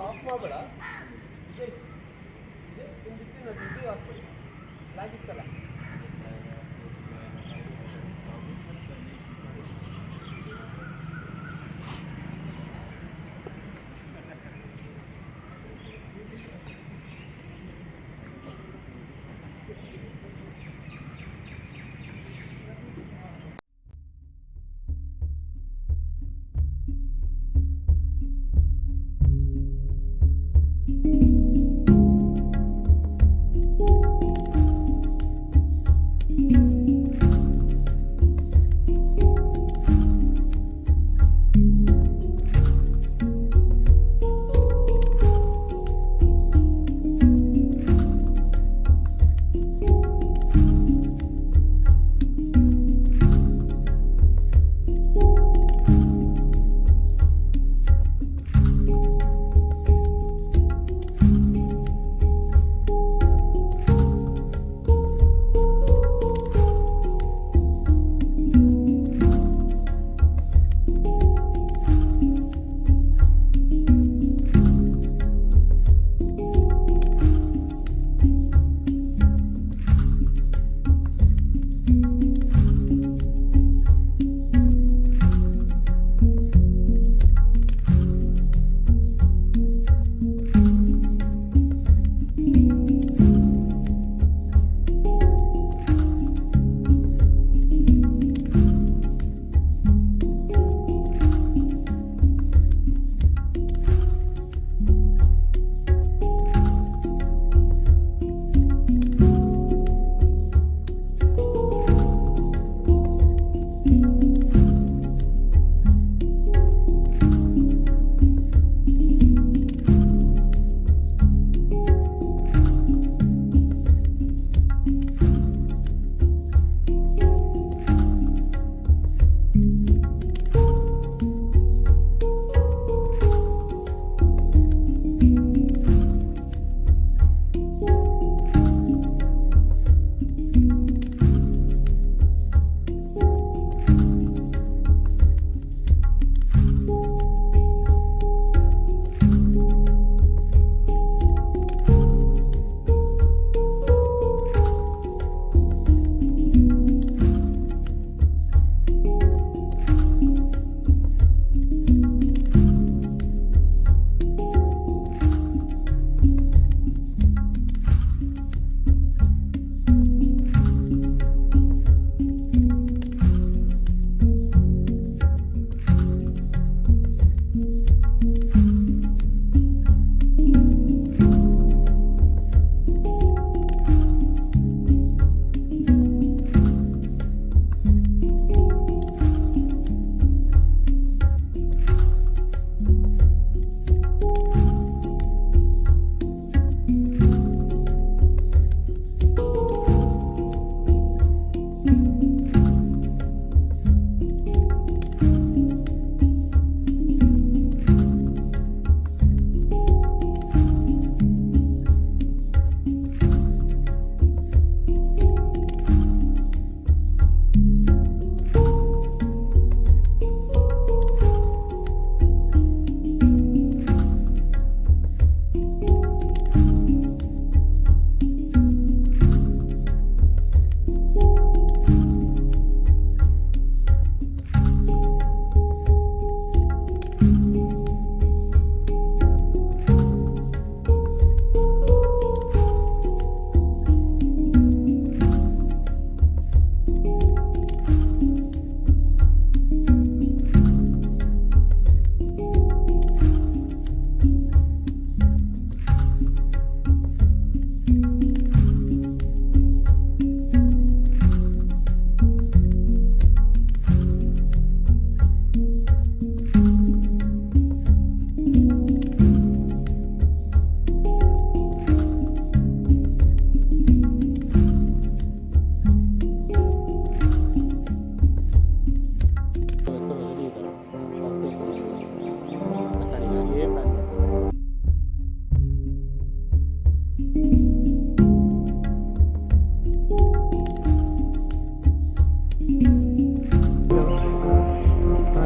Of ಮಾಡಬೇಡ ವಿಜಯ್ ಇದು ಹಾಕ್ಬಿಡಿ ಲಾಗಿತ್ತಲ್ಲ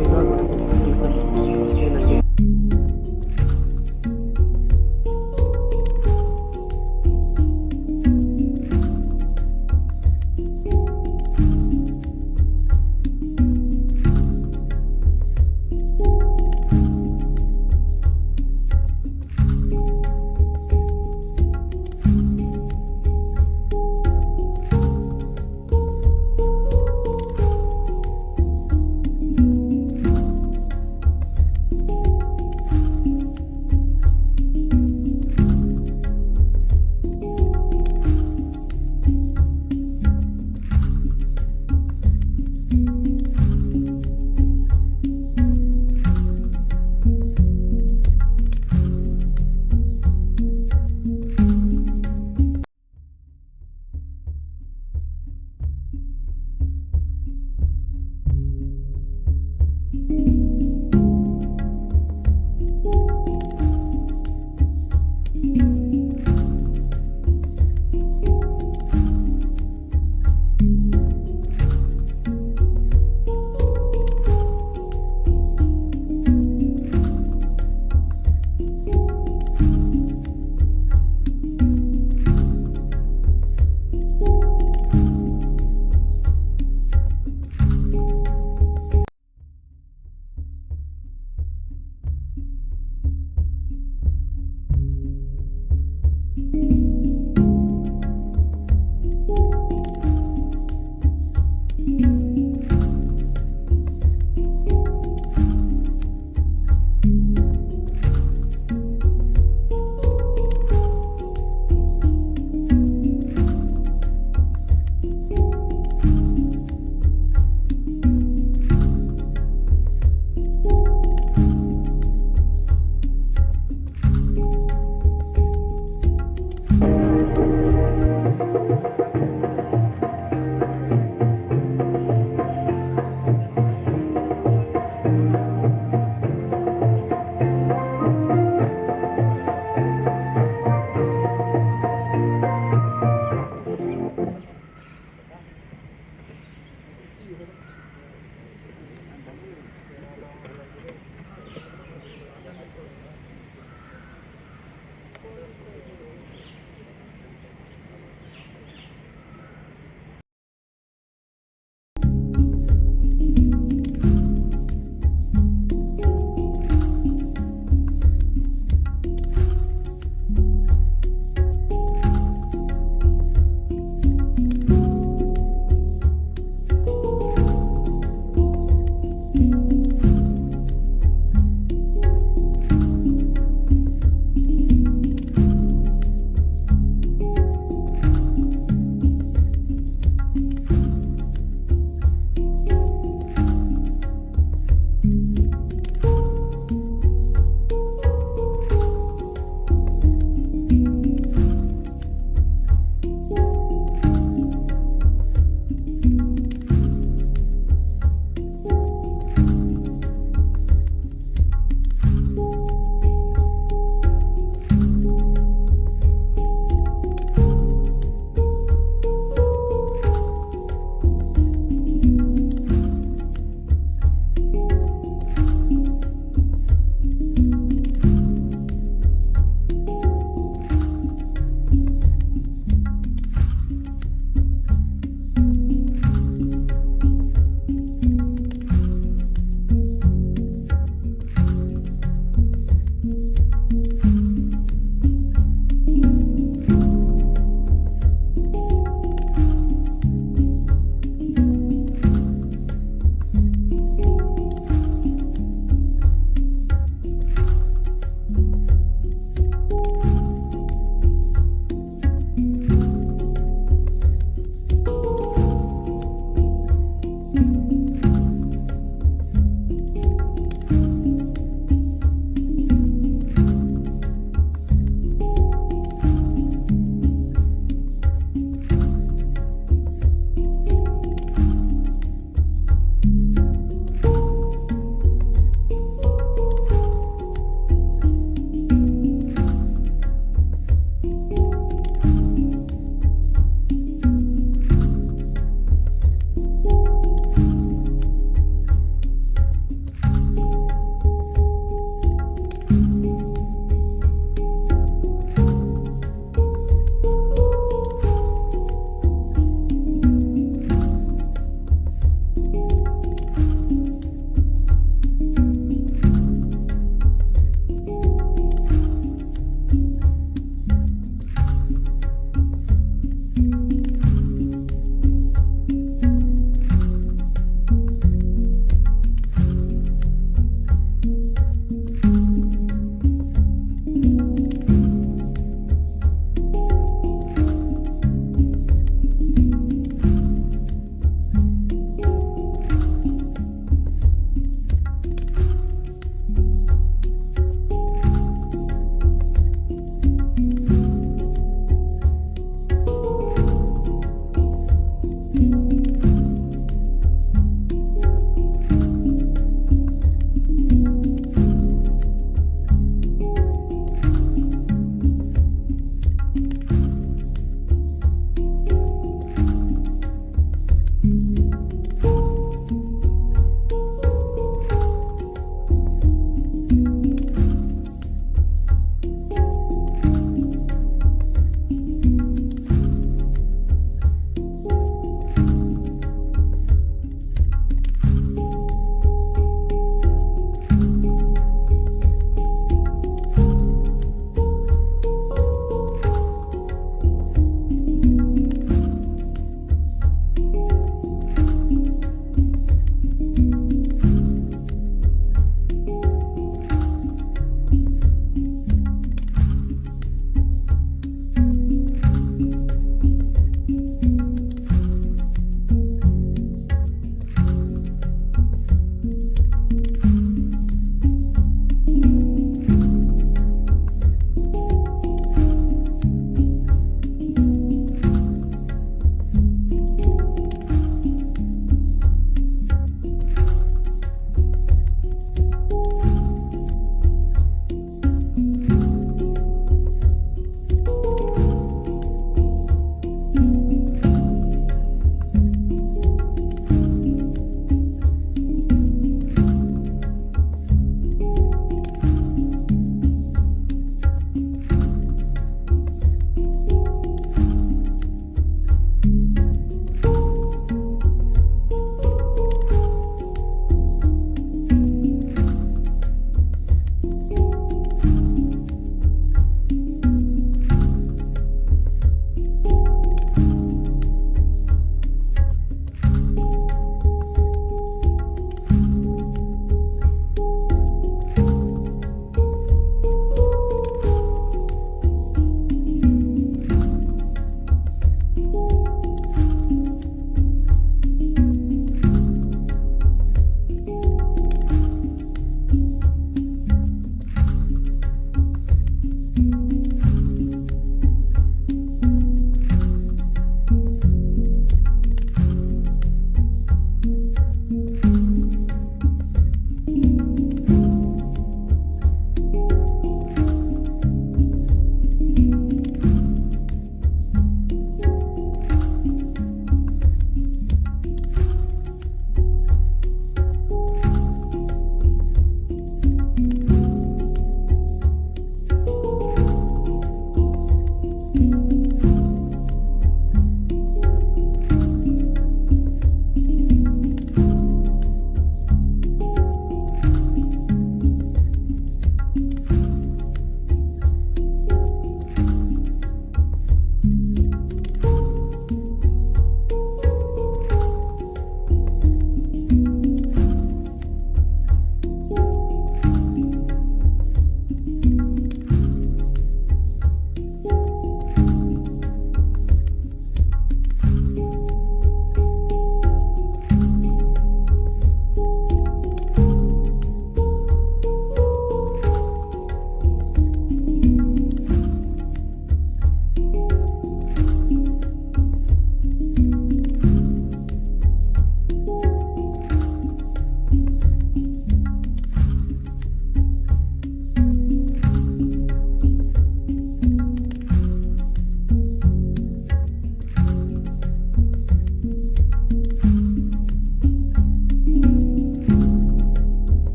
ಇವಾಗ ಏನಂಗೆ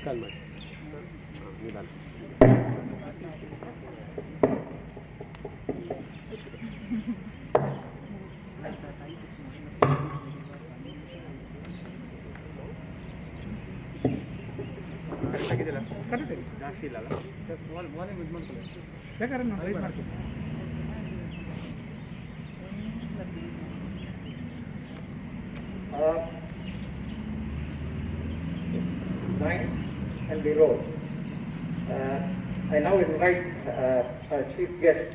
ಕಾಲ್ ಮಾಡಿ ನಿಧಾನ. ಜಾಸ್ತಿ ಇಲ್ಲ ವಾಲ್ಯೂಮ್ ಇದು ಮಾಡ್ಕೊಳ್ಳಿ ಬೇಕಾದ್ರೆ ನಾನು ರೈಸ್ ಮಾಡ್ತೀನಿ. Lines and be rolled. I now invite our chief guest,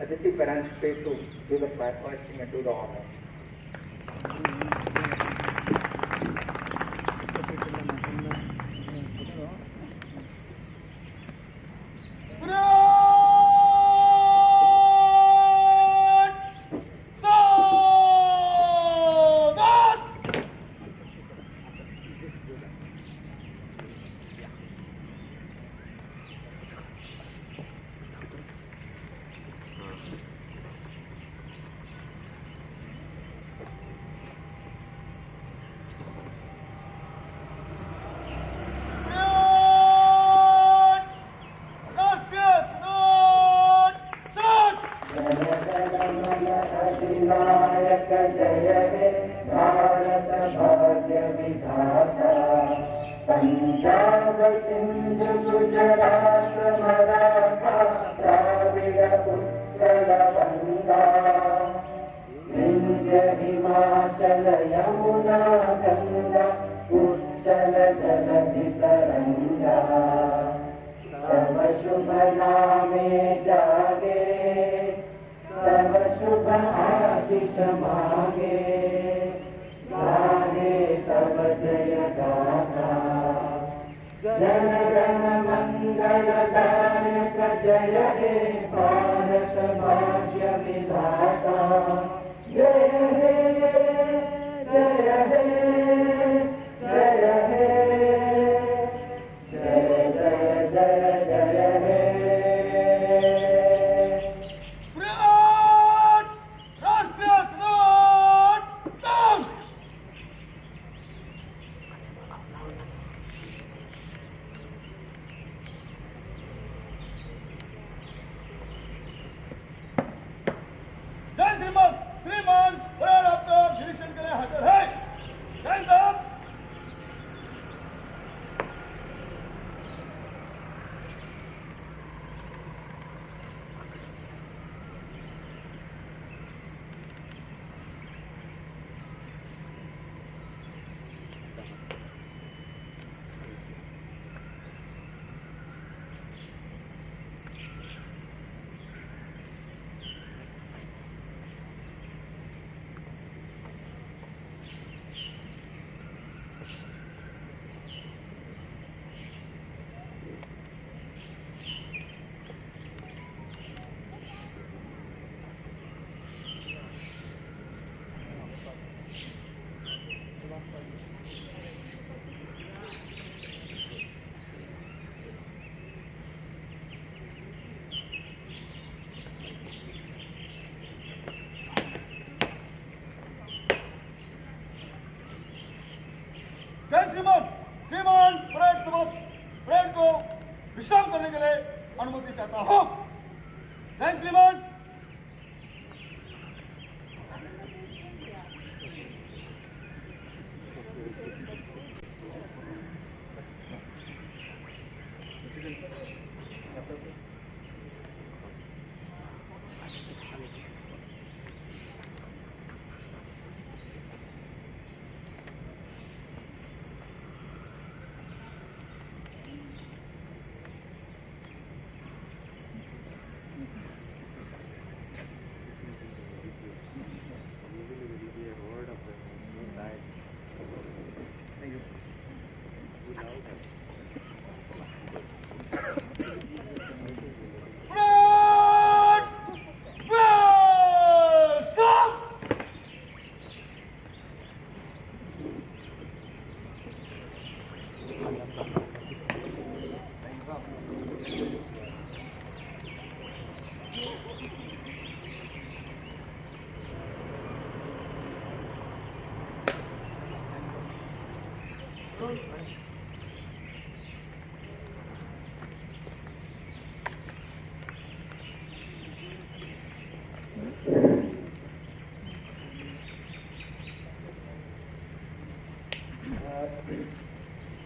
Aditi Paranjpe, to do the flag hoisting and do the honors. Punjab Sindh Gujarat Maratha Dravid Utkal बंगा विंध्य हिमाचल यमुना गंगा उच्चल जलधि तरंगा तव शुभ नामे जागे तव शुभ आशीष मांगे गाहे तव जय गाथा जन गण मंगल दायक जय हे भारत भाग्य विधाता जय हे जय हे जय हे जय जय जय जय हे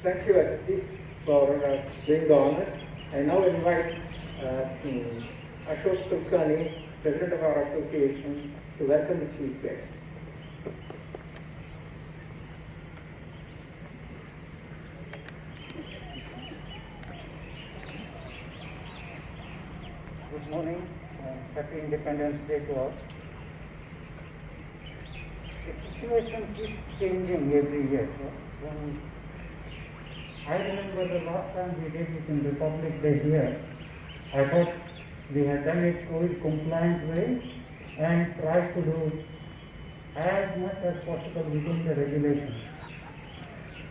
Thank you, Aditi, for doing the honors. I now invite Ashok Tuksani, President of our association, to welcome the chief guest. Good morning, happy Independence Day to all. The situation keeps changing every year. When I remember the last time we did it in Republic Day here, I thought we had done it COVID compliant way and tried to do as much as possible within the regulations.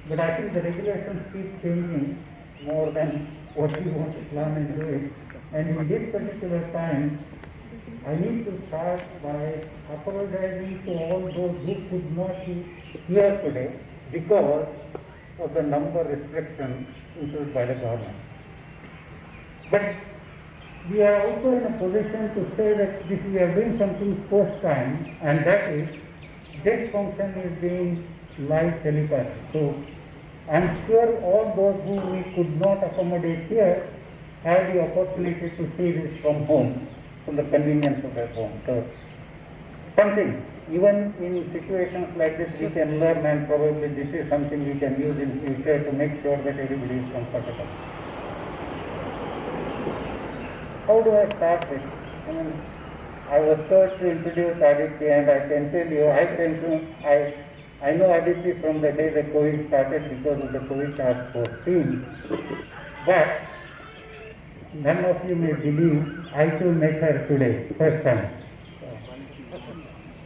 But I think the regulations keep changing more than what we want to plan and do it. And in this particular time, I need to start by apologizing to all those who could not be here today because of the number restrictions imposed by the government. But we are also in a position to say that this we are doing something first time, and that is this function is being live telecast. So I'm sure all those who we could not accommodate here have the opportunity to see this from home, from the convenience of their home. So something, even in situations like this, we can learn, and probably this is something we can use in future to make sure that everybody is comfortable. How do I start this? I was told to introduce Aditi, and I can tell you, I know Aditi from the day the COVID started because of the COVID task force team. But none of you may believe I too met her today, first time.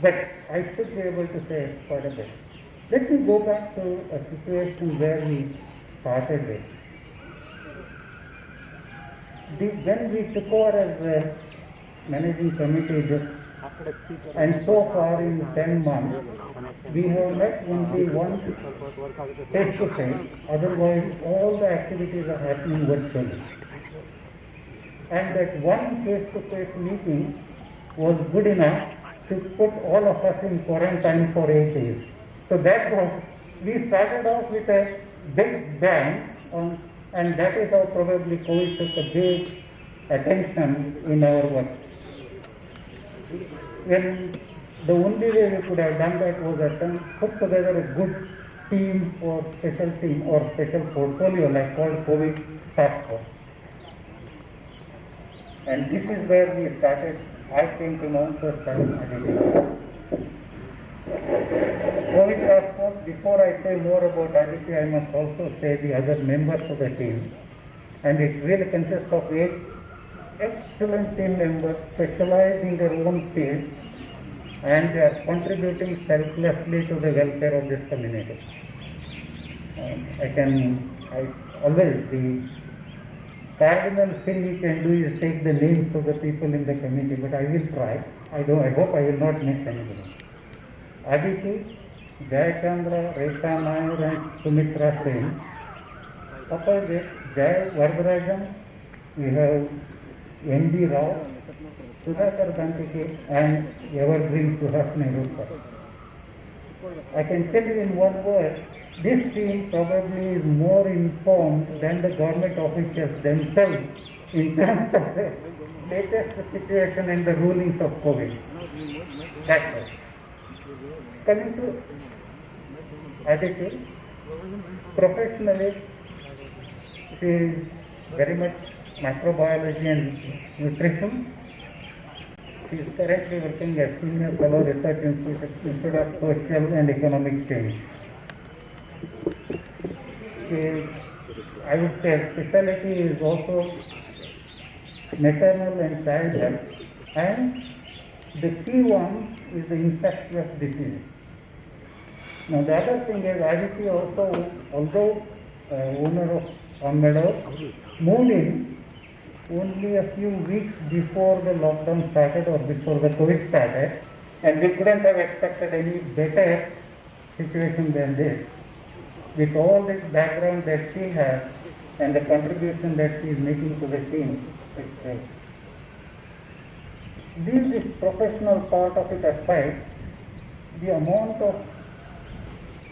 But I should be able to say quite a bit. Let me go back to a situation where we started this. When we took over as a managing committee, and so far in 10 months, we have met only one face-to-face, otherwise all the activities are happening virtually. And that one face-to-face meeting was good enough to put all of us in quarantine for 8 days. So that was, we started off with a big bang, and that is how probably COVID took a big attention in our work. When the only way we could have done that was to put together a good team or special team or special portfolio like called COVID task force. And this is where we started. I came to know first time COVID task force. Before I say more about Aditi, I must also say the other members of the team. And it really consists of 8 excellent team members specialized in their own field, and they are contributing selflessly to the welfare of this community. The cardinal thing we can do is take the names of the people in the committee, but I will try. I hope I will not miss anybody. Aditi, Jayachandra, Rekha Nair and Sumitra Singh. Coupled with Jay Vardarajan, we have N.D. Rao, Sudhakar Gandhi and Evergreen Suhasini Rupa. I can tell you in one word, this team probably is more informed than the government officials themselves in terms of the latest situation and the rulings of COVID. That's it. Coming to Aditi, professionally, she is very much microbiology and nutrition. She is currently working as Senior Fellow Research Institute of Social and Economic Change. I would say specialty is also maternal and child health, and the key one is the infectious disease. Now the other thing is Aditi also, although owner of Palm Meadows, moved in only a few weeks before the lockdown started or before the COVID started, and we couldn't have expected any better situation than this. With all this background that she has and the contribution that she is making to the team, leave this professional part of it aside, the amount of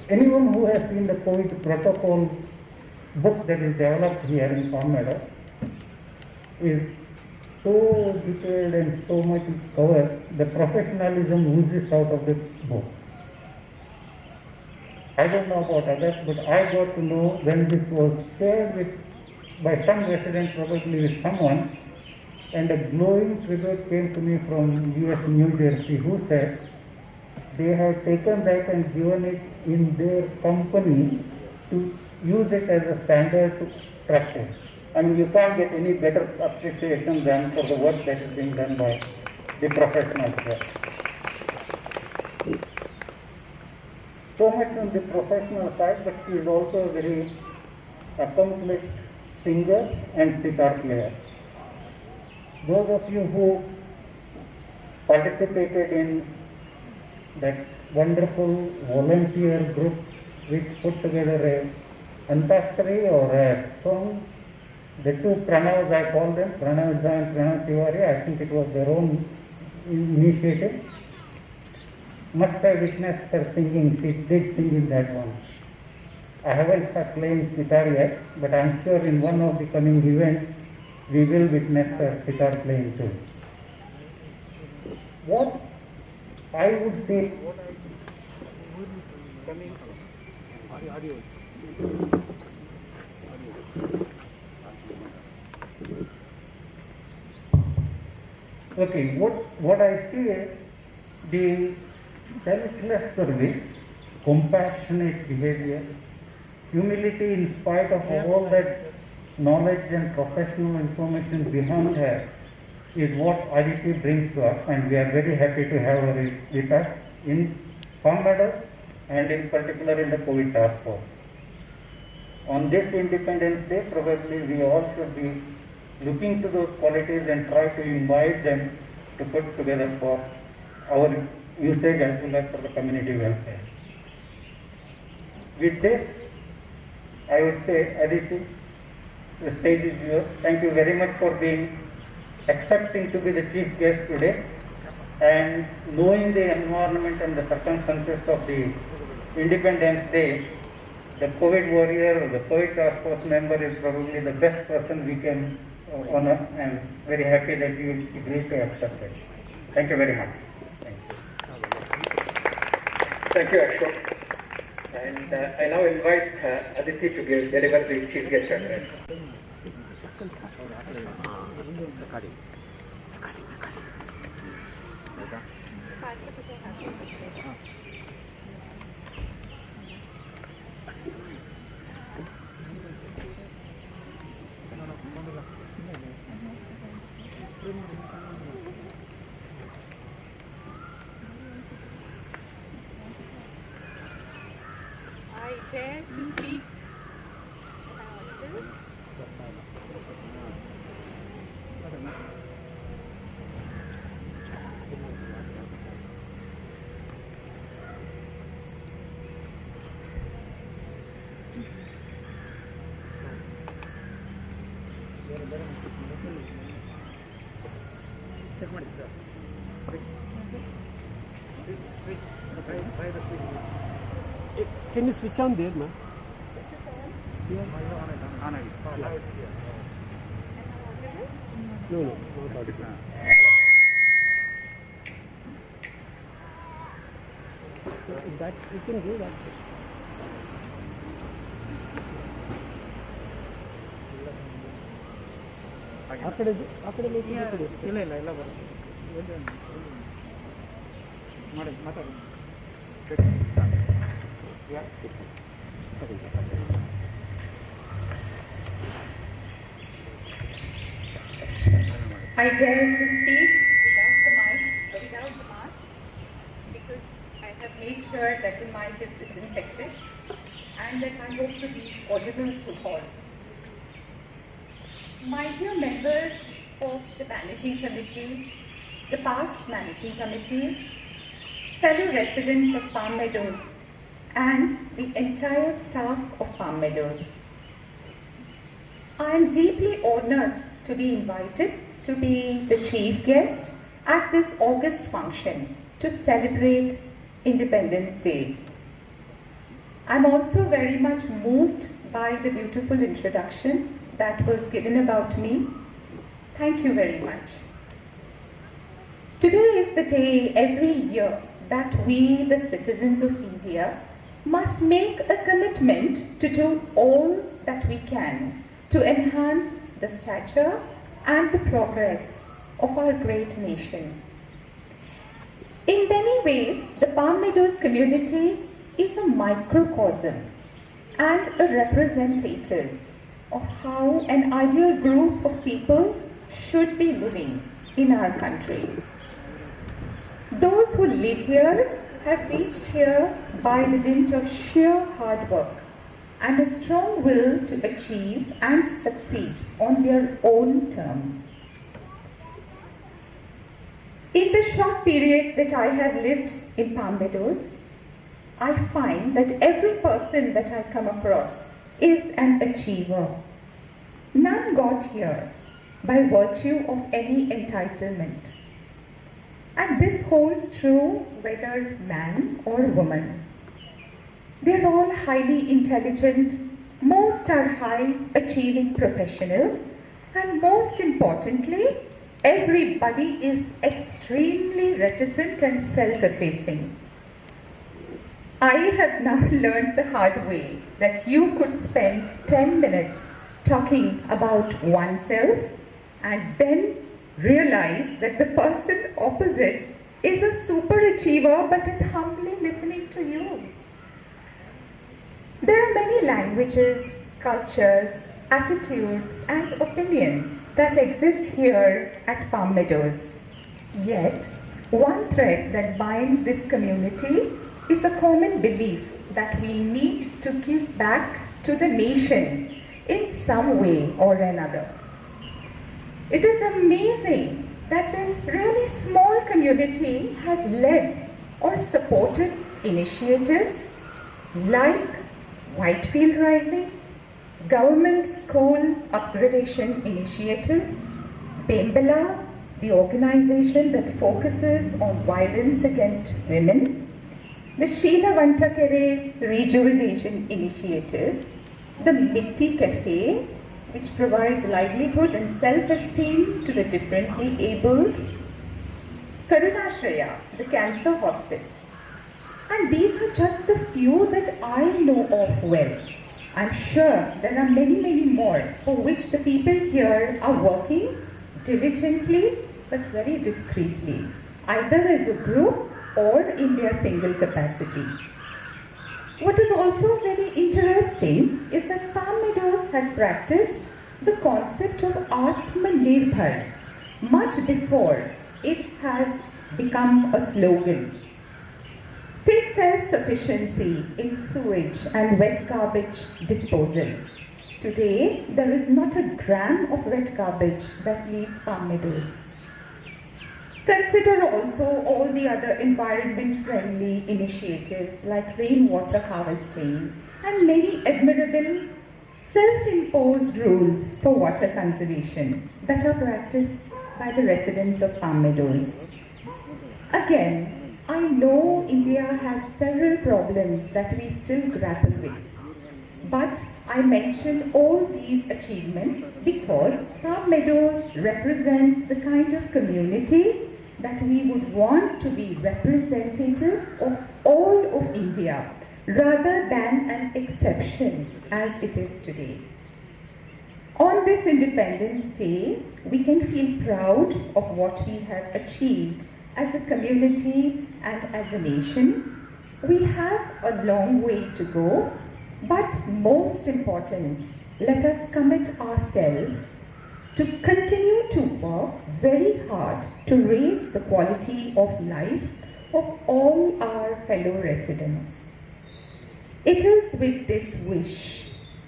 anyone who has seen the COVID protocol book that is developed here in Palm Meadows is so detailed and so much covered, the professionalism oozes out of this book. I don't know about others, but I got to know when this was shared with, by some resident, probably with someone, and a glowing tribute came to me from US New Jersey, who said they have taken that and given it in their company to use it as a standard to practice. I mean, you can't get any better appreciation than for the work that is being done by the professionals here. So much on the professional side, but she is also a very accomplished singer and sitar player. Those of you who participated in that wonderful volunteer group which put together a antastri or a song, the two Pranavs, I call them, Pranav Jha and Pranav Tiwari, I think it was their own initiative, must have witnessed her singing. She did sing in that one. I haven't started playing guitar yet, but I'm sure in one of the coming events we will witness her guitar playing too. What I would say, okay, what I see is the selfless service, compassionate behavior, humility in spite of all that knowledge and professional information behind her is what Aditi brings to us, and we are very happy to have her with us in Palm Meadows and in particular in the COVID task force. On this Independence Day, probably we all should be looking to those qualities and try to invite them to put together for our usage as well as for the community welfare. With this, I would say, Aditi, the stage is yours. Thank you very much for accepting to be the chief guest today and knowing the environment and the circumstances of the Independence Day. The COVID warrior or the COVID task force member is probably the best person we can honor, and very happy that you agreed to accept it. Thank you very much. Thank you, Ashok. And I now invite Aditi to deliver the chief guest address. I dare to speak Can you switch on there, ma'am? No, not audible. That you can do that. ಅಕಡೆ ಇಲ್ಲ ಇಲ್ಲ ಎಲ್ಲ ಬರುತ್ತೆ ಮಾಡಿ ಮಾತಾಡಿ. I dare to speak without a mic, without a mask, because I have made sure that the mic is disinfected and that I hope to be audible to all. My dear members of the managing committee, the past managing committee, fellow residents of Palm Meadows, and the entire staff of Palm Meadows, I am deeply honored to be invited to be the chief guest at this August function to celebrate Independence Day. I'm also very much moved by the beautiful introduction that was given about me. Thank you very much. Today is the day every year that we, the citizens of India, must make a commitment to do all that we can to enhance the stature and the progress of our great nation. In many ways, the Palm Meadows community is a microcosm and a representative of how an ideal group of people should be living in our country. Those who live here have reached here by the dint of sheer hard work and a strong will to achieve and succeed on their own terms. In the short period that I have lived in Palm Meadows, I find that every person that I come across is an achiever. None got here by virtue of any entitlement. And this holds true whether man or woman. They are all highly intelligent, most are high achieving professionals, and most importantly, everybody is extremely reticent and self-effacing. I have now learned the hard way that you could spend 10 minutes talking about oneself and then realize that the person opposite is a super achiever but is humbly listening to you. There are many languages, cultures, attitudes and opinions that exist here at Palm Meadows. Yet, one thread that binds this community is a common belief that we need to give back to the nation in some way or another. It is amazing that this really small community has led or supported initiatives like Whitefield Rising, Government School Upgradation Initiative, Bembala, the organization that focuses on violence against women, the Sheila Vantakere Rejuvenation Initiative, the Mitti Cafe, which provides livelihood and self-esteem to the differently abled, Karunashraya, the Cancer Hospice. And these are just the few that I know of well. I'm sure there are many, many more for which the people here are working diligently but very discreetly, either as a group or in their single capacity. What is also very interesting is that Palm Meadows has practiced the concept of Atmanirbhar much before it has become a slogan. Take self-sufficiency in sewage and wet garbage disposal. Today, there is not a gram of wet garbage that leaves Palm Meadows. Consider also all the other environment-friendly initiatives like rainwater harvesting and many admirable self-imposed rules for water conservation that are practiced by the residents of Palm Meadows. Again, I know India has several problems that we still grapple with, but I mention all these achievements because Palm Meadows represents the kind of community that we would want to be representative of all of India rather than an exception as it is today. On this Independence Day, we can feel proud of what we have achieved as a community and as a nation. We have a long way to go, but most important, let us commit ourselves to continue to work very hard to raise the quality of life of all our fellow residents. It is with this wish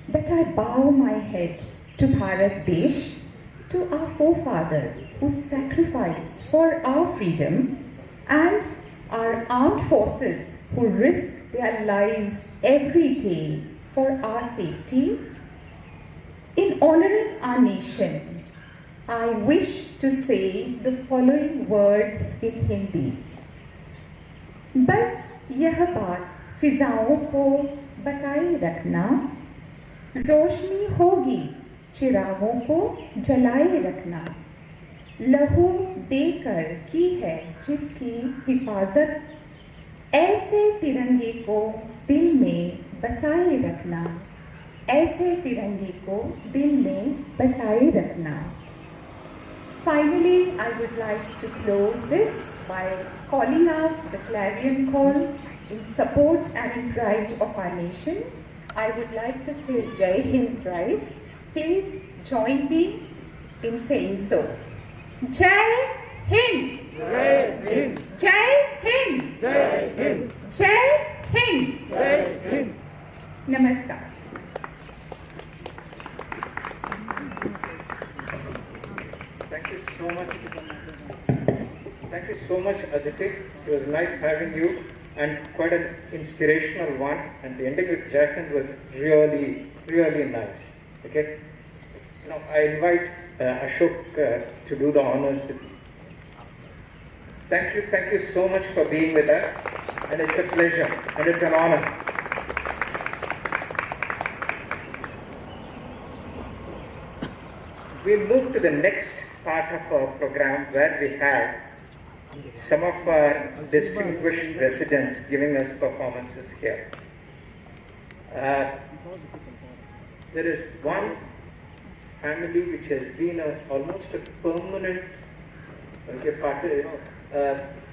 that I bow my head to Bharat Desh, to our forefathers who sacrificed for our freedom, and our armed forces who risk their lives every day for our safety. In honoring our nation, I wish to say the following words in Hindi. बस यह बात फिजाओं को बताए रखना रोशनी होगी चिरागों को जलाए रखना, लहू देकर की है जिसकी हिफाजत, ऐसे तिरंगे को दिल में बसाए रखना, ऐसे तिरंगे को दिल में बसाए रखना. Finally, I would like to close this by calling out the clarion call in support and in pride of our nation. I would like to say Jai Hind thrice. Please join me in saying so. Jai Hind! Jai Hind! Jai Hind! Jai Hind! Jai Hind! Jai Hind! Namaskar. Thank you so much. Thank you so much, Aditi. It was nice having you and quite an inspirational one. And the ending with Jai Hind was really, really nice. Okay. Now I invite Ashok to do the honors. Thank you so much for being with us. And it's a pleasure and it's an honor. We'll move to the next part of our program where we have some of our distinguished residents giving us performances here. There is one family which has been almost a permanent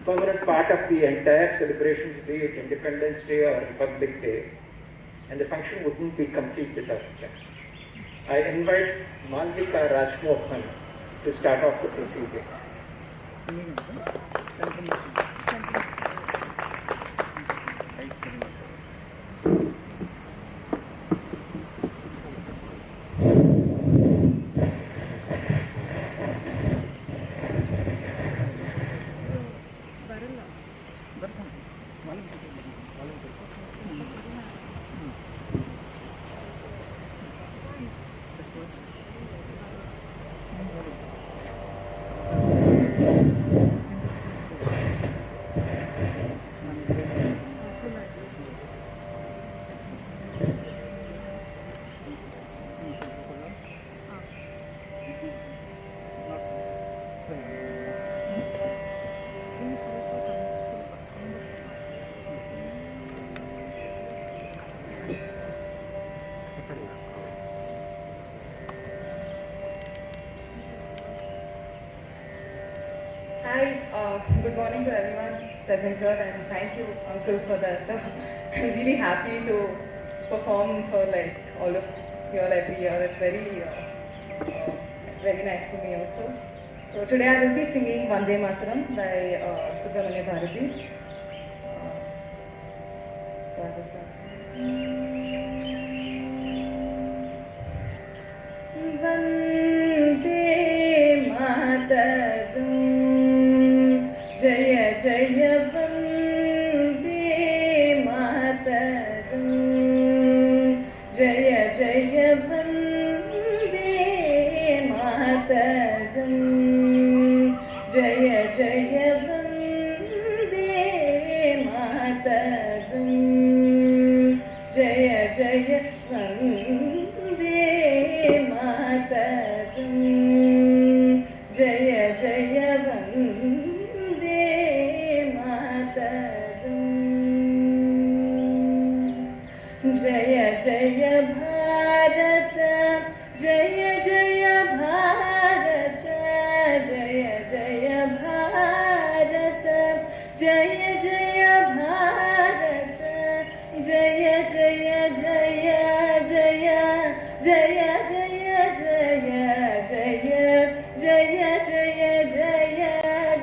permanent part of the entire celebrations, be it Independence Day or Republic Day, and the function wouldn't be complete without them. I invite Malvika Rajmohan to start off the proceedings. Good morning to everyone present here, and thank you, Uncle, for that. I'm really happy to perform for all of you all every year. It's very nice for me also. So today I will be singing Vande Mataram by Subramanya Bharati. So I will start. Vande Mataram, Jaya Jaya Vande Mataram, Jaya Jaya Vande Mataram, Jaya Jaya Vande Mataram, Jaya Jaya Vande Mataram, Jaya Jaya Vande Mataram, Jaya Jaya Bharata, Jaya Jaya Bharata, Jaya Jaya Bharata, Jaya Jaya Bharata, Jaya Jaya Jaya Jaya, Jaya Jaya Jaya Jaya, Jaya Jaya Jaya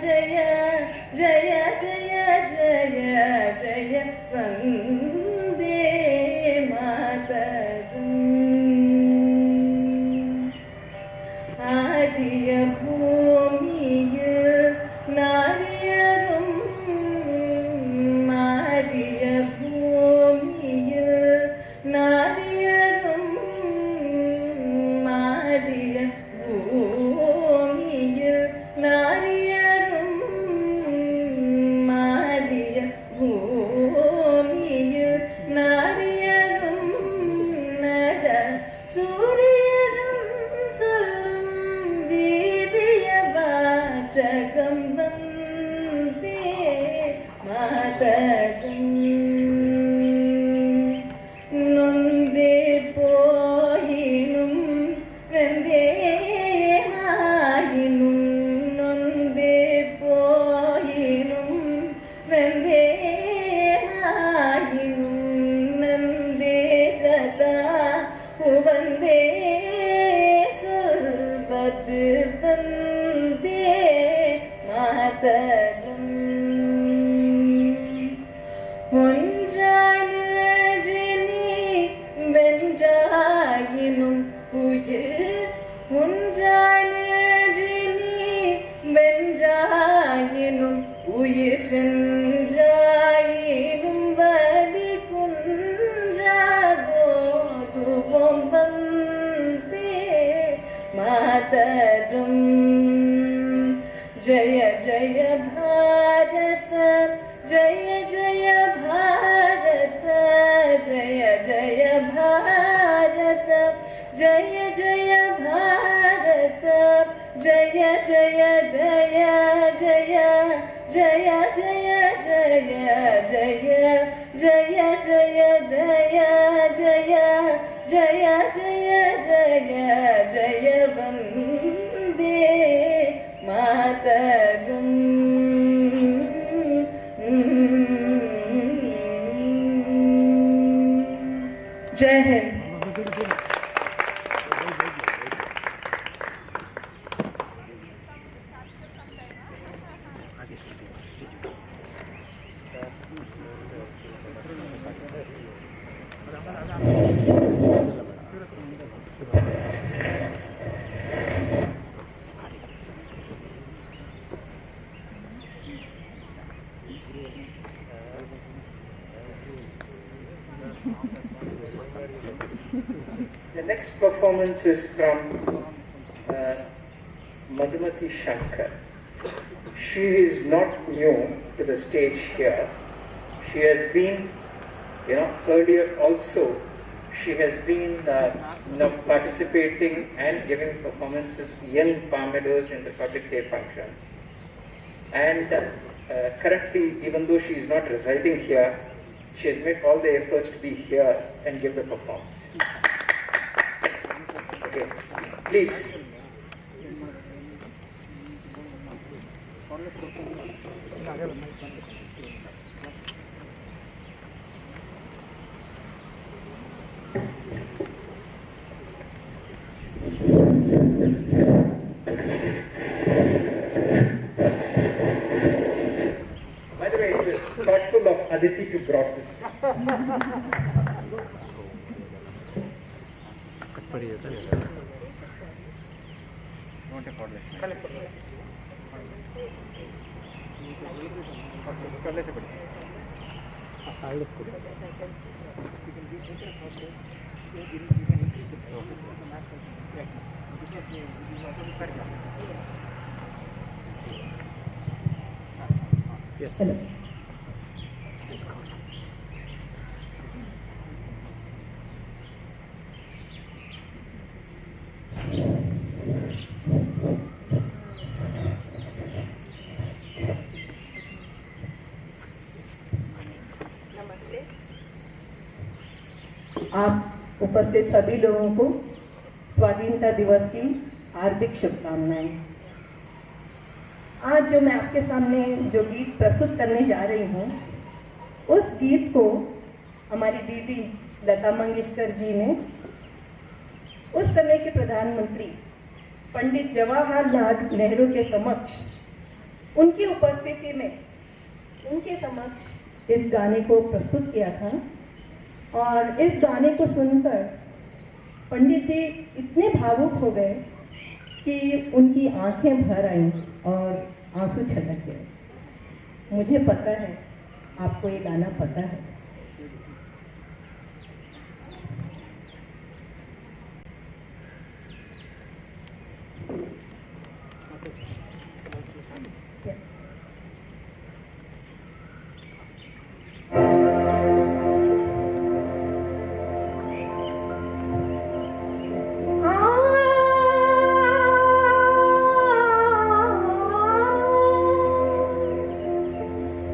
Jaya, Jaya Jaya Jaya Jaya, Vande Mataram. Adiya bhumiyil nariyarum, Adiya bhumiyil nariyarum, Adiya bhumiyil nariyarum, Adiya bhumiyil जय Hind. The next performance is from Madhumati Shankar. She is not new to the stage here. She has been, earlier also, she has been participating and giving performances in Palm Meadows in the Public Day functions. And currently, even though she is not residing here, she has made all the efforts to be here and give the performance. Okay, please. By the way, it was thoughtful of Aditi to brought this. Yes. Hello. आप उपस्थित सभी लोगों को स्वाधीनता दिवस की हार्दिक शुभकामनाएं। आज जो मैं आपके सामने जो गीत प्रस्तुत करने जा रही हूँ, उस गीत को हमारी दीदी लता मंगेशकर जी ने उस समय के प्रधानमंत्री पंडित जवाहरलाल नेहरू के समक्ष उनकी उपस्थिति में उनके समक्ष इस गाने को प्रस्तुत किया था। और इस गाने को सुनकर पंडित जी इतने भावुक हो गए कि उनकी आंखें भर आईं और आंसू छलक गए। मुझे पता है आपको ये गाना पता है।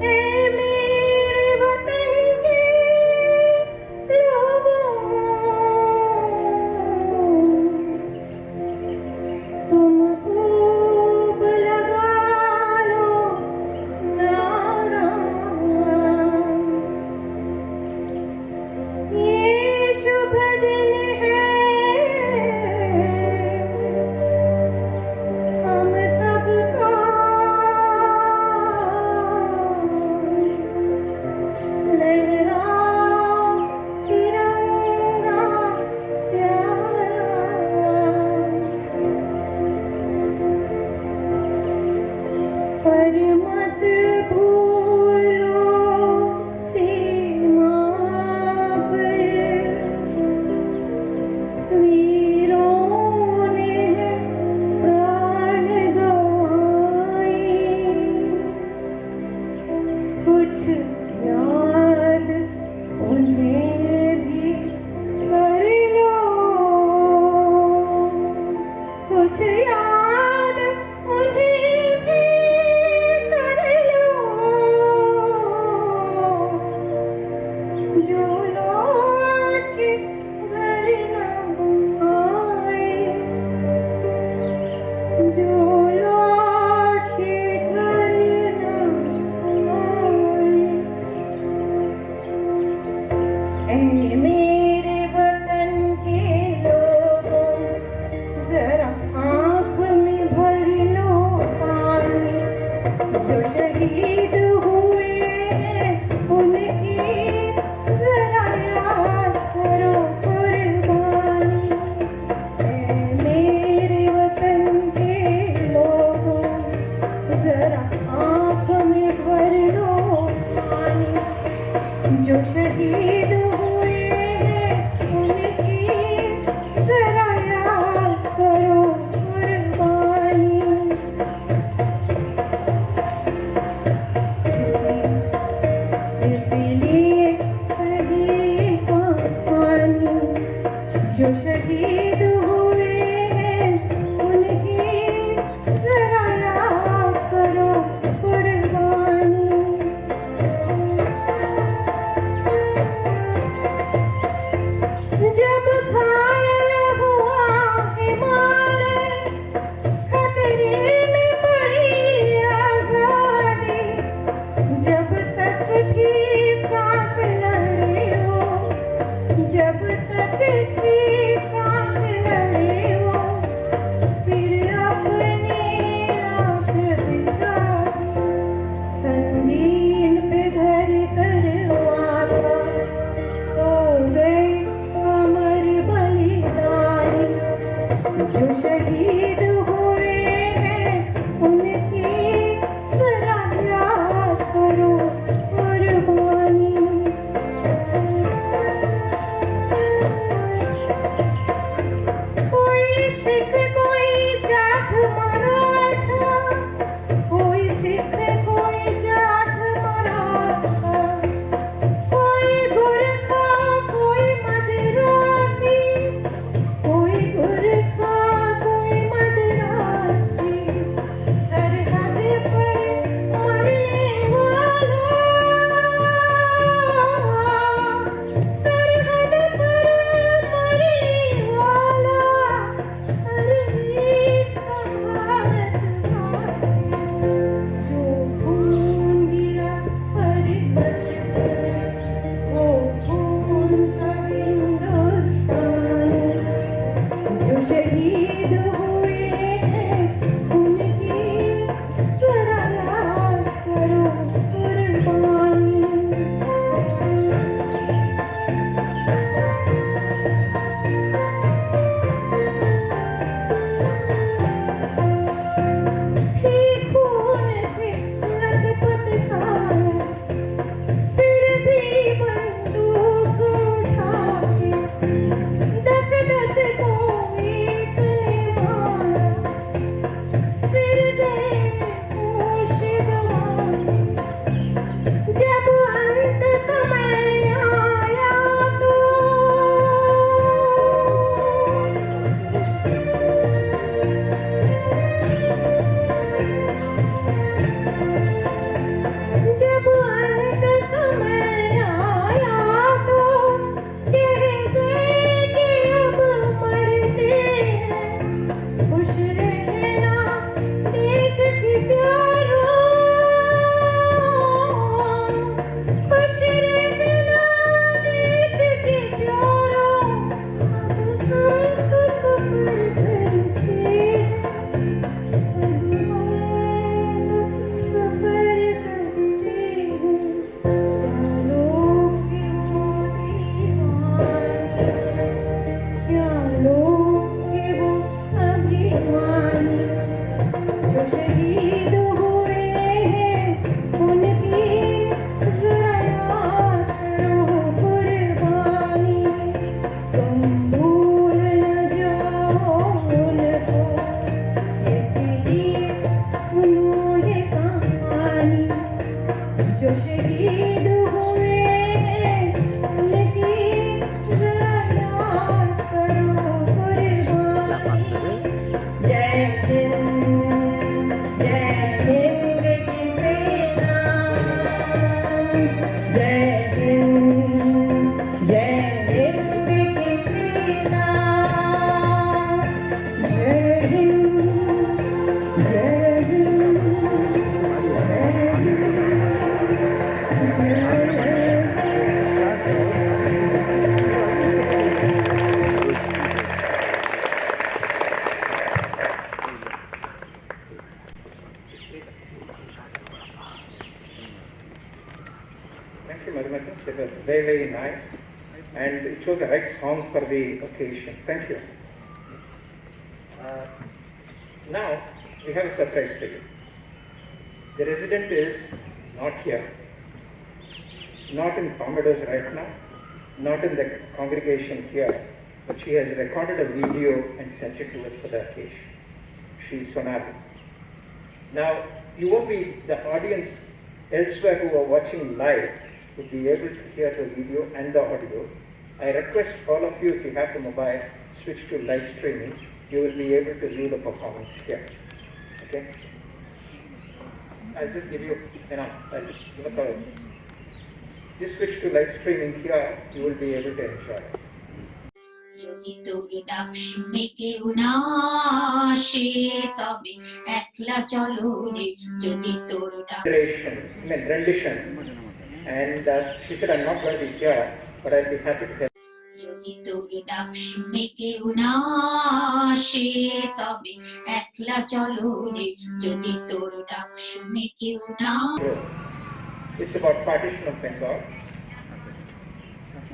Amen. जो शहीद हुए हैं उनकी जरा याद करो कुर्बानी। इसलिए कही कहानी जो शहीद हुए हैं उनकी जरा याद करो कुर्बानी। जब घायल हुआ हिमालय खतरे में पड़ी आजादी, जब तक थी सांस लड़े हो, जब तक थी सांस लड़े हो, फिर अपनी लाश बिछा दी, संगीन पे धर कर माथा, सो गए अमर बलिदानी। जो शहीद हुए हैं उनकी जरा याद करो कुर्बानी। कोई सिख कोई जाट मराठा, कोई सिख कोई जाट मराठा, कोई गुरखा कोई मदरासी, कोई गुरखा कोई मदरासी, सरहद पर मरने वाला, सरहद पर मरने वाला, हर एक भारतवासी, जो खून गिरा परिपथ पर, वो खून का हिंदुस्तान। जो शहीद हुए हैं उनकी जरा याद करो कुर्बानी। थी खून से लथपथ काया, फिर भी बंदूक उठा के, दस दस को एक ने मारा, फिर गए होश गंवा के। जब अंत समय आया तो जब अंत समय आया तो कह गए कि अब मरते हैं, खुश रहना देश के प्यारों, खुश रहना देश के प्यारों, अब हम सफर करते हैं, सफर करते हैं। क्या लोग के वो दीवाने, क्या लोग के वो अभिमानी। जो शहीद हुए हैं उनकी जरा याद करो कुर्बानी। तुम भूल न जाओ उनको, इसलिए सुनो ये कहानी। जो शहीद हुए हैं उनकी जरा याद करो कुर्बानी। जय हिंद की सेना, जय हिंद की सेना, जय हिंद, जय हिंद, जय Thank you, Madhumati. It was very, very nice. And it chose the right song for the occasion. Thank you. Now, we have a surprise for you. The resident is not here. not in Palm Meadows right now, not in the congregation here, but she has recorded a video and sent it to us for the occasion. She's Sonali. Now, you won't be, the audience elsewhere who are watching live would be able to hear the video and the audio. I request all of you, if you have the mobile, switch to live streaming. You will be able to view the performance here. Okay? I'll just give you, I'll just give a cover. Just switch to live streaming here, you will be able to enjoy it. যদি তোর ডাক শুনে কেউ না আসে তবে একলা চলো রে যদি তোর ডাক rendition. And she said, I'm not going to be here, but I'll be happy to help. যদি তোর ডাক শুনে কেউ না আসে তবে একলা চলো রে যদি তোর ডাক শুনে কেউ না It's about partition of Bengal.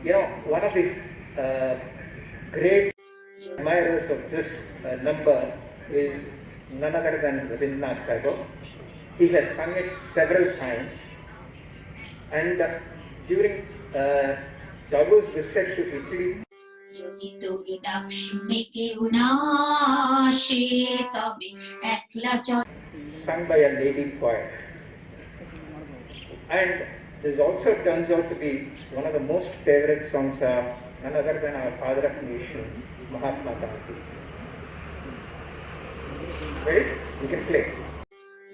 You know, one of the great admirers of this number is none other than Rabindranath Tagore. He has sung it several times, and during Tagore's visit to Italy, যদি তোর ডাক শুনে কেউ না আসে তবে একলা চলো sung by a lady poet. And this also turns out to be one of the most favorite songs of none other than our father of nation, Mahatma Gandhi. Right? You can play.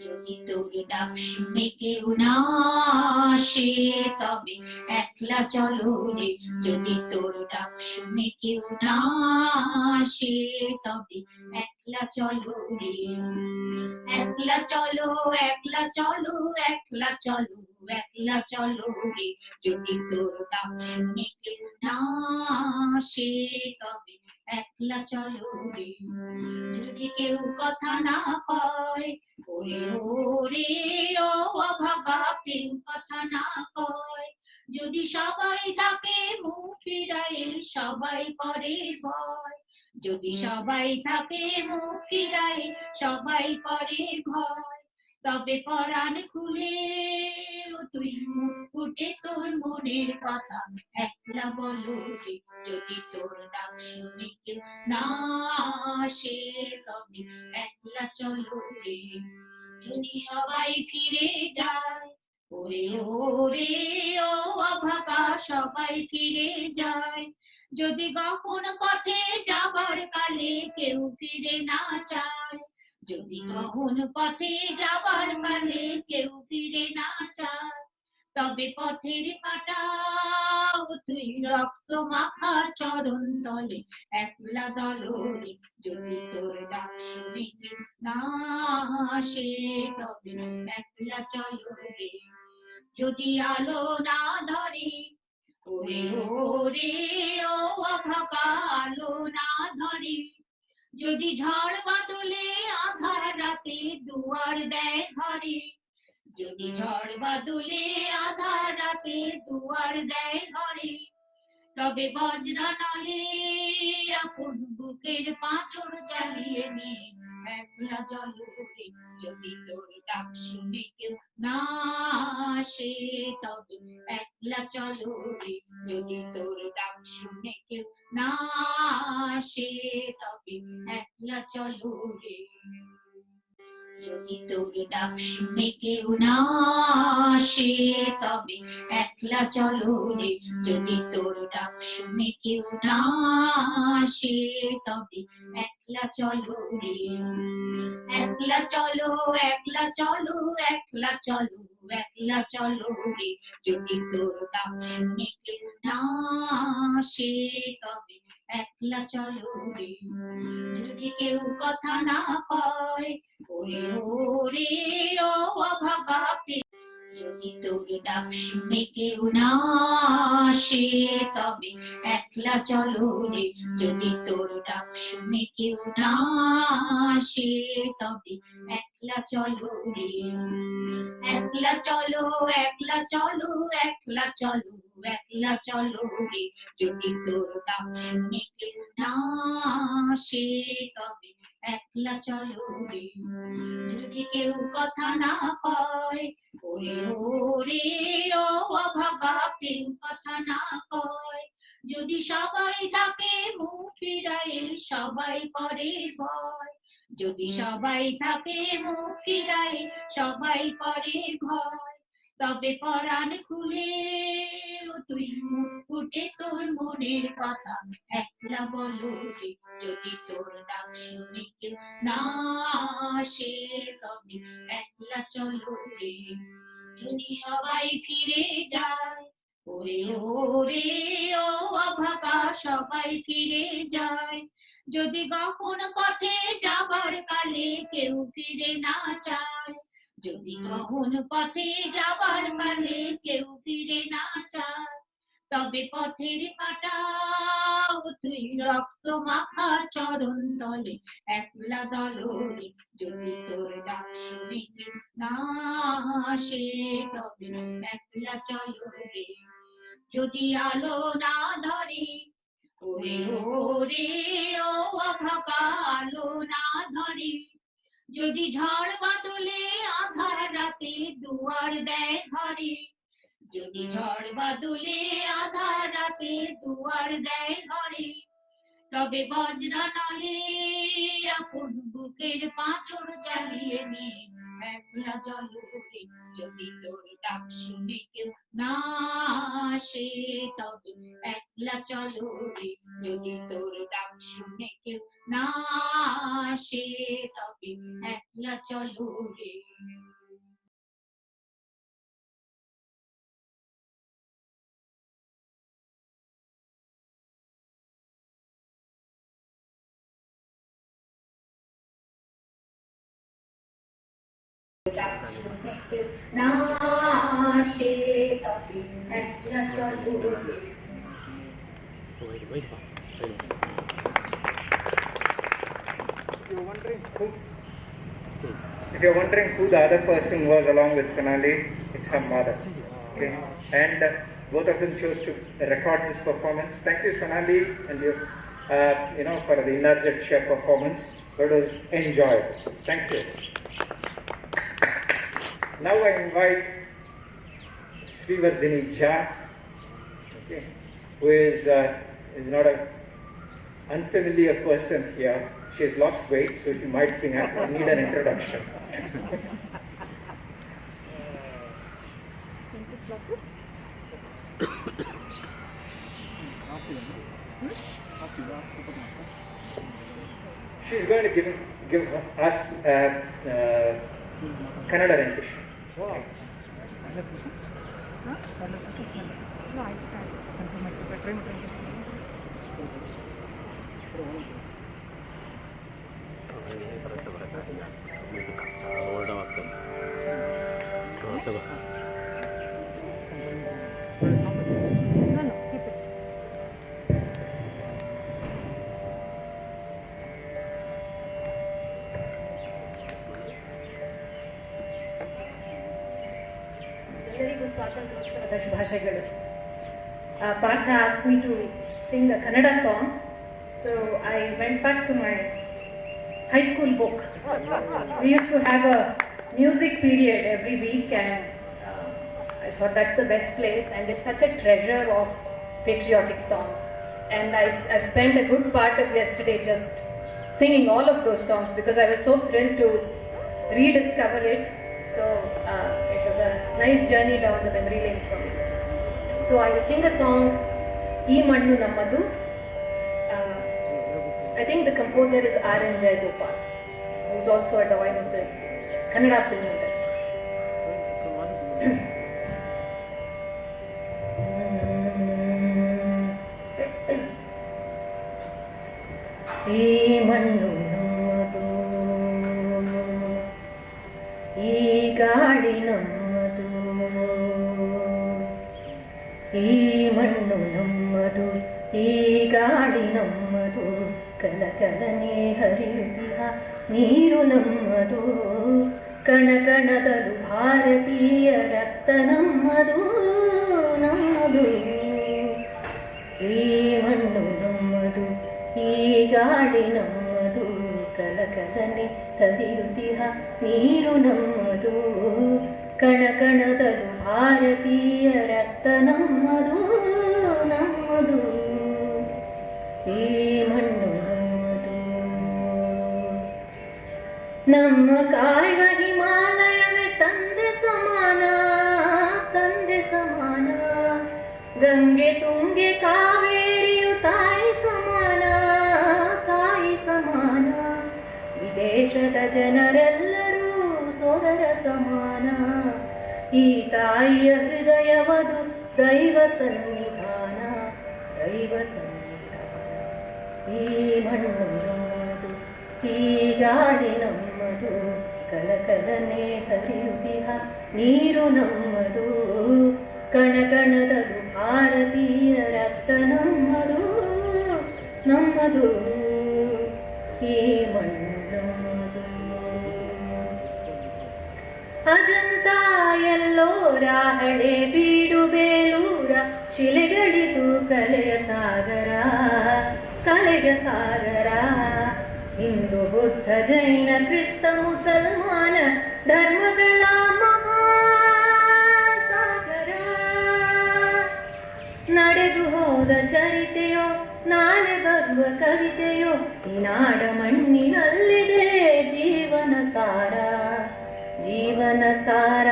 যদি তোর ডাক শুনে কেউ না আসে তবে একলা চলো রে যদি তোর ডাক শুনে কেউ না আসে তবে একলা চলো রে একলা চলো একলা চলো একলা চলো একলা চলো রে যদি তোর ডাক শুনে কেউ না আসে তবে একলা চলো রে যদি কেউ কথা না কয় ওরে ওরে ও অভাগা কেউ কথা না কয় যদি সবাই তাকে মুখ ফিরায় সবাই করে ভয় যদি সবাই থাকে মুখ ফিরায় সবাই করে ভয় তবে পরাণ খুলে তুই মুখ ফুটে তোর মনের কথা একলা বলো রে যদি তোর ডাক শুনে কেউ না আসে তবে একলা চলো রে যদি সবাই ফিরে যায় ওরে ওরে ও অভাগা সবাই ফিরে যায় যদি গহন পথে যাবার কালে কেউ ফিরে না চায় যদি গহন পথে যাবার কালে কেউ ফিরে না চায় তবে পথের কাঁটা তুই রক্ত মাখা চরণ তলে একলা দলরে যদি তোর ডাক শুনে কেউ না আসে তবে একলা চলো রে যদি আলো না ধরে ওরে ওরে ও অভাগা আলো না ধরে যদি ঝড় বাদলে আধার রাতে দুয়ার দেয় ঘরে যদি ঝড় বাদলে আধার রাতে দুয়ার দেয় ঘরে তবে বজ্রা নলে আপন বুকের পাঁচর জ্বালিয়ে নিয়ে একলা চলো রে যদি তোর ডাক শুনে কেউ না আসে তবে একলা চলো রে যদি তোর ডাক শুনে কেউ না আসে তবে একলা চলো রে যদি তোর ডাক শুনে কেউ না আসে তবে একলা চলো রে যদি তোর ডাক শুনে কেউ না আসে তবে একলা চলো রে একলা চলো একলা চলো একলা চলো একলা চলো রে যদি তোর ডাক শুনে কেউ না আসে তবে একলা চলো রে যদি কেউ কথা না কয় ওরে ওরে ও অভাগা যদি তোর ডাক শুনে কেউ না আসে তবে একলা চলো রে যদি তোর ডাক শুনে কেউ না আসে তবে একলা চলো রে একলা চলো একলা চলো একলা চলো একলা চলো রে যদি তোর ডাক শুনে কেউ না আসে তবে একলা চলো রে যদি কেউ কথা না কয় ওরে ওরে ও অভাগা কেউ কথা না কয়, যদি সবাই থাকে মুখ ফিরায় সবাই করে ভয়, যদি সবাই থাকে মুখ ফিরায় সবাই করে ভয়, তবে পরাণ খুলে তুই মুখ ফুটে তোর মনের কথা একলা বলো রে, যদি তোর ডাক শুনে কেউ না আসে তবে একলা চলো রে, যদি সবাই ফিরে যায় ওরে ওরে ও অভাগা সবাই ফিরে যায়, যদি কখন পথে যাবার কালে কেউ ফিরে না চায়, যদি কখন পথে যাবার কালে কেউ ফিরে না চায়, তবে পথের কাটা তুই রক্ত মাখা চরণ তলে একলা দলরে, যদি তোর ডাক শুনে কেউ না আসে তবে একলা চলো রে, যদি আলো না ধরে ওরে ওরে ও অভাগা আলো না ধরে, যদি ঝড় বাদলে আধার রাতে দুয়ার দেয় ঘরে, যদি ঝড় বাদলে আধার রাতে দুয়ার দেয় ঘরে, তবে বজ্রা নলে আপন বুকের পাঁচর জ্বালিয়ে নিয়ে একলা জলে রে, যদি তোর ডাক শুনে কেউ না আসে তবে একলা চলো রে, যদি তোর ডাক শুনে কেউ না আসে তবে একলা চলো রে। If you're wondering who the other person was along with Sonali, it's her mother. Okay? And both of them chose to record this performance. Thank you, Sonali, and you, for the energetic performance. It was enjoyable. Thank you. Now I invite Srivardhini Jha, okay, who is not an unfamiliar person here. She has lost weight, so you might think I need an introduction. She's going to give us Kannada rendition. Okay. Partha asked me to sing a Kannada song, so I went back to my high school book. We used to have a music period every week, and I thought that's the best place, and it's such a treasure of patriotic songs. And I spent a good part of yesterday just singing all of those songs because I was so thrilled to rediscover it. So it was a nice journey down the memory lane for me. So I will sing a song, Ee Mannu Nammadu. I think the composer is R.N. Jayagopal, who is also a doyen of the Kannada film industry. Ee Mannu Nammadu, Ee Gaadi Nammadu, Ee Mannu Nammadu, Ee Gaadi Nammadu, Kala Kalane Hariyudiha Neeru Nammadu, Kana Kanadalu Bharatiya Rakta Nammadu, Nammadu, Ee Mannu Nammadu, Ee Gaadi Nammadu, Kala Kalane Hariyudiha Neeru Nammadu, Kana Kanadalu Bharatiya Rakta ರಕ್ತ ನಮ್ಮದು ನಮ್ಮದು ಈ ಮಣ್ಣು ನಮ್ಮದು. ನಮ್ಮ ಕಾಯ್ವ ಹಿಮಾಲಯವೇ ತಂದೆ ಸಮಾನ ತಂದೆ ಸಮಾನ. ಗಂಗೆ ತುಂಗೆ ಕಾವೇರಿಯು ತಾಯಿ ಸಮಾನ ತಾಯಿ ಸಮಾನ. ವಿದೇಶದ ಜನರೆಲ್ಲರೂ ಸೋದರ ಸಮಾನ. ಈ ತಾಯಿಯ ಹೃದಯವದು ದೈವ ಸನ್ನಿಧಾನ ದೈವ ಸನ್ನಿಧಾನ. ಈ ಮಣ್ಣು ನಮ್ಮದು ಈ ಗಾಳಿ ನಮ್ಮದು ಕಲಕಲನೆ ಹರಿಯುತ್ತಿಹ ನೀರು ನಮ್ಮದು. ಕಣಕಣದಲು ಭಾರತೀಯ ರಕ್ತ ನಮ್ಮದು ನಮ್ಮದು ಈ ಮಣ್ಣು ನಮ್ಮದು. ಅಜಂತ ಎಲ್ಲೋರ ಹಳೆ ಬೀಡು ಬೇಲೂರ ಶಿಲೆಗಳಿದು ಕಲೆಯ ಸಾಗರ ಕಲೆಯ ಸಾಗರ. ಹಿಂದೂ ಬುದ್ಧ ಜೈನ ಕ್ರಿಸ್ತ ಮುಸಲ್ಮಾನ ಧರ್ಮಗಳ ಮಹಾಸಾಗರ. ನಡೆದು ಹೋದ ಚರಿತೆಯೋ ನಾಳೆ ಬರುವ ಕವಿತೆಯೋ ಈ ನಾಡ ಮಣ್ಣಿನಲ್ಲಿದೆ ಜೀವನ ಸಾರ ಜೀವನ ಸಾರ.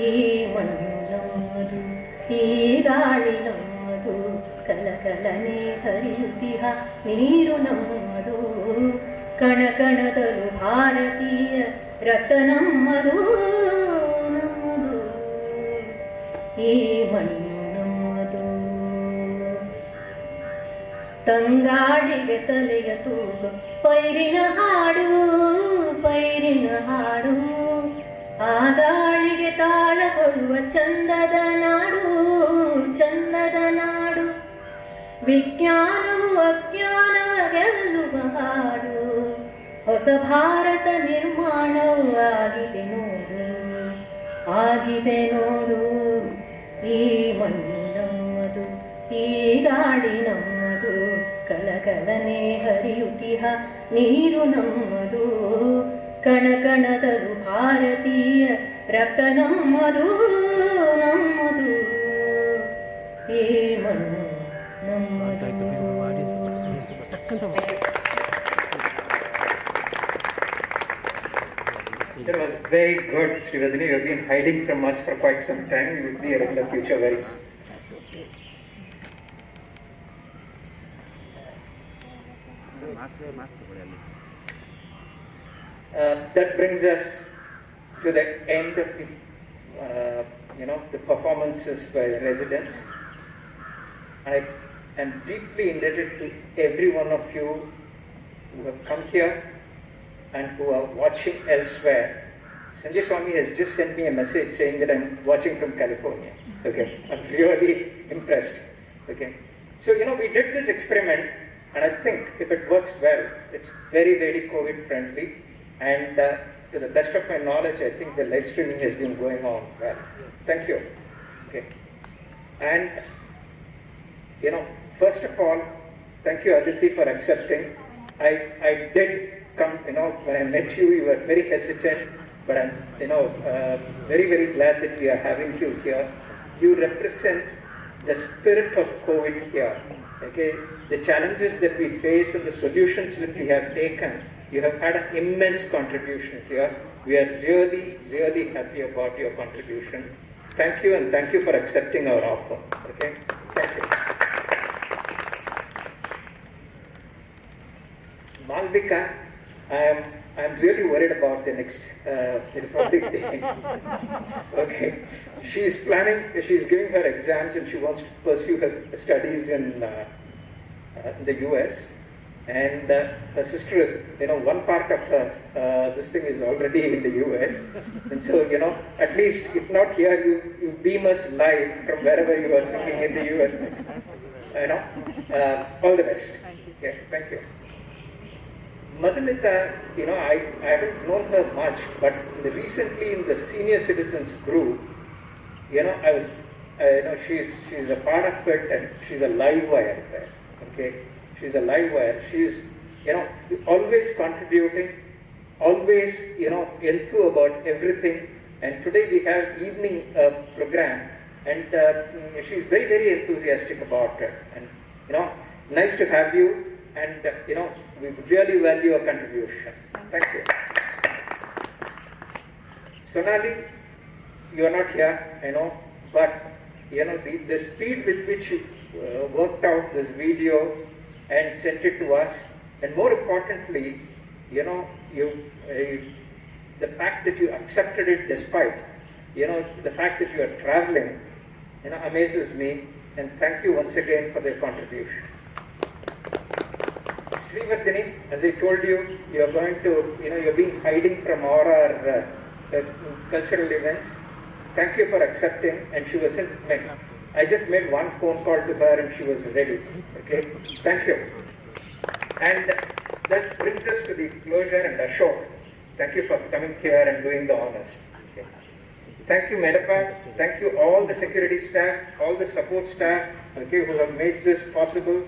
ಈ ಮಣ್ಣು ನಮ್ಮದು ಈ ಗಾಳಿ ನಮ್ಮದು ಕಲಕಲನೆ ಹರಿಯುತ್ತಿಹ ನೀರು ನಮ್ಮದು. ಕಣಕಣದಲು ಭಾರತೀಯ ರಕ್ತ ನಮ್ಮದು ನಮ್ಮದು ಈ ಮಣ್ಣು ನಮ್ಮದು. ತಂಗಾಡಿಗೆ ತಲೆಯ ತೂಗು ಪೈರಿನ ಹಾಡು ಪೈರಿನ ಹಾಡು. ಆ ಗಾಳಿಗೆ ತಾಳ ಕೊಡುವ ಚಂದದ ನಾಡು ಚಂದದ ನಾಡು. ವಿಜ್ಞಾನವು ಅಜ್ಞಾನವ ಗೆಲ್ಲುವ ಹಾಡು. ಹೊಸ ಭಾರತ ನಿರ್ಮಾಣವು ಆಗಿದೆ ನೋಡು ಆಗಿದೆ ನೋಡು. ಈ ಮಣ್ಣು ನಮ್ಮದು ಈ ಗಾಳಿ ನಮ್ಮದು ಕಲಕಲನೆ ಹರಿಯುತ್ತಿಹ ನೀರು ನಮ್ಮದು. ಕಣಕಣದಲು ಭಾರತೀಯ ರಕ್ತ ನಮ್ಮದು ನಮ್ಮದು ಈ ಮಣ್ಣು ನಮ್ಮದು. That was very good, Srivadini. You have been hiding from us for quite some time. You will be a regular future very soon. That brings us to the end of the, the performances by the residents. I am deeply indebted to every one of you who have come here and who are watching elsewhere. Sanjay Swami has just sent me a message saying that I'm watching from California. Okay, I'm really impressed. Okay, so we did this experiment, and I think if it works well, it's very, very COVID friendly, and to the best of my knowledge, I think the live streaming has been going on well. Thank you. Okay, and first of all, thank you, Aditi, for accepting. I did come, when I met you, you were very hesitant, but I'm, very, very glad that we are having you here. You represent the spirit of COVID here. Okay, the challenges that we face and the solutions that we have taken, you have had an immense contribution here. We are really, really happy about your contribution. Thank you, and thank you for accepting our offer. Okay, thank you. Malvika, I'm really worried about the next Republic Day. Okay, she's giving her exams and she wants to pursue her studies in the US. And her sister is, one part of her, this thing is already in the US. And so, at least, if not here, you beam us live from wherever you are singing in the US next. All the best. Okay, thank you. Madhumita, I haven't known her much, but recently in the senior citizens group, she's a part of it, and she's a live wire there. Okay, she's a live wire. She's, always contributing, always, enthused about everything. And today we have evening program and she's very, very enthusiastic about it. And nice to have you, and we really value your contribution. Thank you. Sonali, you are not here, but the speed with which you worked out this video and sent it to us, and more importantly, the fact that you accepted it despite, the fact that you are traveling, amazes me. And thank you once again for their contribution. Srivardhini, as I told you, you are going to, you've been hiding from all our cultural events. Thank you for accepting, and she wasn't. I just made one phone call to her, and she was ready. Okay, thank you. And that brings us to the closure. And Ashok, thank you for coming here and doing the honors. Okay. Thank you, Medapa. Thank you, all the security staff, all the support staff, who have made this possible.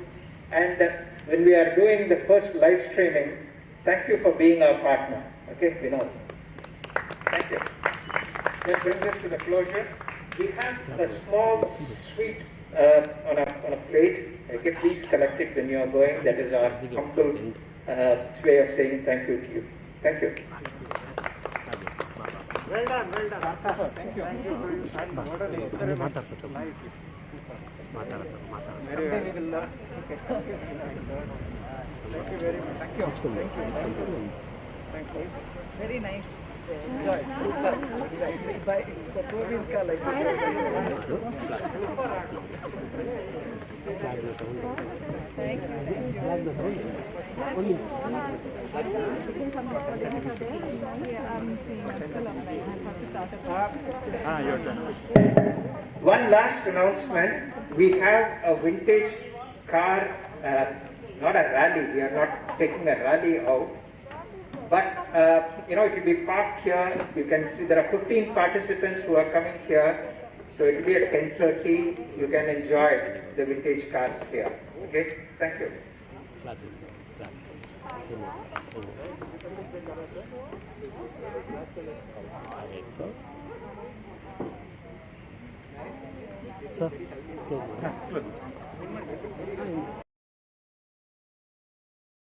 And when we are doing the first live streaming, thank you for being our partner. Okay, Vinod. Thank you. That brings us to the closure. We have a small sweet on a plate. Okay, please collect it when you are going. That is our humble way of saying thank you to you. Thank you. Well done, well done. Thank you. Thank you. Very well. Okay. Thank you very much. Thank you. Thank you. Very nice. Enjoy. Super. By the province ka like Thank you. One last announcement. We have a vintage car, not a rally. We are not taking a rally out. But, it will be parked here. You can see there are 15 participants who are coming here. So it will be at 10:30. You can enjoy the vintage cars here. Okay? Thank you. Sir, close.